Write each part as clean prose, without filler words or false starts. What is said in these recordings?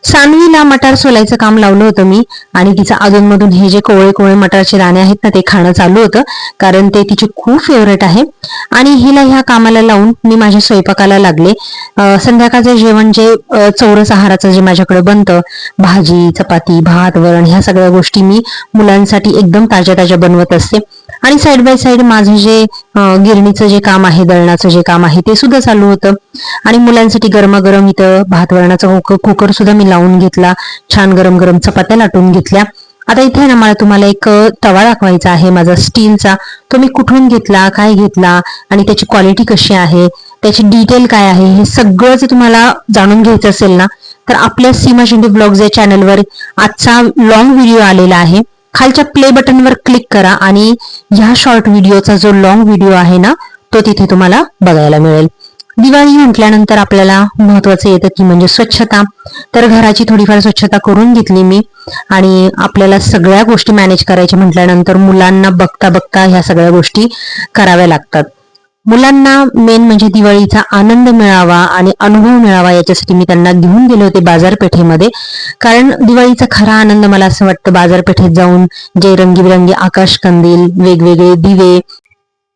सानवीला मटार सोलायचं काम लावलं होतं मी आणि तिचं अधूनमधून हे जे कोवळे कोवळे मटारचे दाणे आहेत ना ते खाणं चालू होतं, कारण ते तिचे खूप फेवरेट आहे. आणि हिला ह्या कामाला लावून मी माझ्या स्वयंपाकाला लागले. संध्याकाळचं जेवण जे चौरस आहाराचं जे माझ्याकडे बनतं, भाजी चपाती भात वरण ह्या सगळ्या गोष्टी मी मुलांसाठी एकदम ताज्या ताज्या बनवत असते. आणि साईड बाय साईड माझं जे गिरणीचं जे काम आहे, दळणाचं जे काम आहे ते सुद्धा चालू होतं. आणि मुलांसाठी गरमागरम इथं भात वरणाचा कुकर सुद्धा मी लावून घेतला. छान गरम गरम चपात्या लाटून घेतल्या. आता इथे ना मला तुम्हाला एक तवा दाखवायचा आहे माझा स्टीलचा. तो मी कुठून घेतला, काय घेतला आणि त्याची क्वालिटी कशी आहे, त्याची डिटेल काय आहे, हे सगळं जर तुम्हाला जाणून घ्यायचं असेल ना, तर आपल्या सीमा शिंदे ब्लॉग्स या चॅनलवर आजचा लॉंग व्हिडिओ आलेला आहे. खालच्या प्ले बटनवर क्लिक करा आणि ह्या शॉर्ट व्हिडिओचा जो लॉंग व्हिडिओ आहे ना, तो तिथे तुम्हाला बघायला मिळेल. दिवाळी म्हटल्यानंतर आपल्याला महत्वाचं येतं की म्हणजे स्वच्छता. तर घराची थोडीफार स्वच्छता करून घेतली मी. आणि आपल्याला सगळ्या गोष्टी मॅनेज करायच्या म्हटल्यानंतर मुलांना बघता बघता ह्या सगळ्या गोष्टी कराव्या लागतात. मुलांना मेन म्हणजे दिवाळीचा आनंद मिळावा आणि अनुभव मिळावा याच्यासाठी मी त्यांना घेऊन गेले होते बाजारपेठेमध्ये. कारण दिवाळीचा खरा आनंद मला असं वाटतं बाजारपेठेत जाऊन जे रंगीबिरंगी आकाशकंदील, वेगवेगळे दिवे,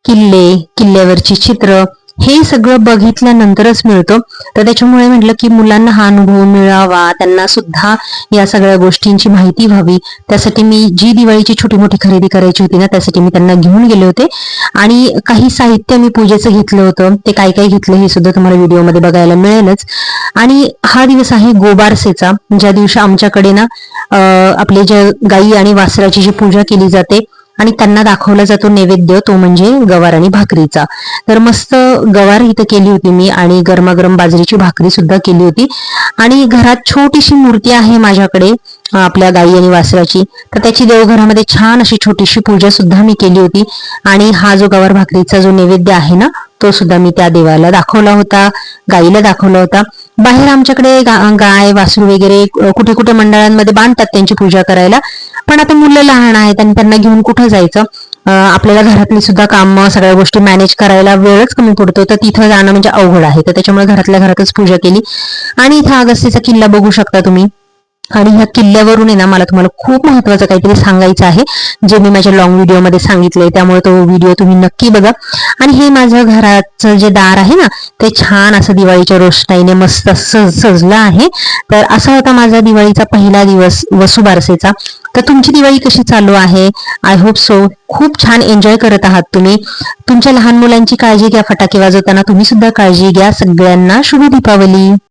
किल्ल्यावरची चित्र, हे सगळं बघितल्यानंतरच मिळतो. तर त्याच्यामुळे म्हटलं की मुलांना हा अनुभव मिळावा, त्यांना सुद्धा या सगळ्या गोष्टींची माहिती व्हावी, त्यासाठी मी जी दिवाळीची छोटी मोठी खरेदी करायची होती ना, त्यासाठी मी त्यांना घेऊन गेले होते. आणि काही साहित्य मी पूजेचं घेतलं होतं. ते काय काय घेतलं हे सुद्धा तुम्हाला व्हिडिओमध्ये बघायला मिळेलच. आणि हा दिवस आहे गोबारसेचा, ज्या दिवशी आमच्याकडे ना आपले जे गाई आणि वासराची जी पूजा केली जाते आणि त्यांना दाखवला जातो नैवेद्य, तो म्हणजे गवार आणि भाकरीचा. तर मस्त गवार इथं केली होती मी आणि गरमागरम बाजरीची भाकरी सुद्धा केली होती. आणि घरात छोटीशी मूर्ती आहे माझ्याकडे आपल्या गाई आणि वासराची, तर त्याची देवघरामध्ये छान अशी छोटीशी पूजा सुद्धा मी केली होती. आणि हा जो गवार भाकरीचा जो नैवेद्य आहे ना, तो सुद्धा मी त्या देवाला दाखवला होता, गाईला दाखवला होता. बाहेर आमच्याकडे गाय वासरू वगैरे कुठे कुठे मंडळांमध्ये बांधतात त्यांची पूजा करायला, पण आता मुलं लहान आहेत आणि त्यांना घेऊन कुठं जायचं. आपल्याला घरातली सुद्धा काम सगळ्या गोष्टी मॅनेज करायला वेळच कमी पडतो, तर तिथं जाणं म्हणजे अवघड आहे. तर त्याच्यामुळे घरातल्या घरातच पूजा केली. आणि इथं अगस्तीचा किल्ला बघू शकता तुम्ही. आणि ह्या किल्ल्यावरून आहे ना मला तुम्हाला खूप महत्वाचं काहीतरी सांगायचं आहे, जे मी माझ्या लॉंग व्हिडिओमध्ये सांगितलंय, त्यामुळे तो व्हिडिओ तुम्ही नक्की बघा. आणि हे माझ्या घराचं जे दार आहे ना, ते छान असं दिवाळीच्या रोषणाईने मस्त सजलं आहे. तर असा होता माझा दिवाळीचा पहिला दिवस वसुबारसेचा. तर तुमची दिवाळी कशी चालू आहे? आय होप सो खूप छान एन्जॉय करत आहात तुम्ही. तुमच्या लहान मुलांची काळजी घ्या, फटाके वाजवताना तुम्ही सुद्धा काळजी घ्या. सगळ्यांना शुभ दीपावली.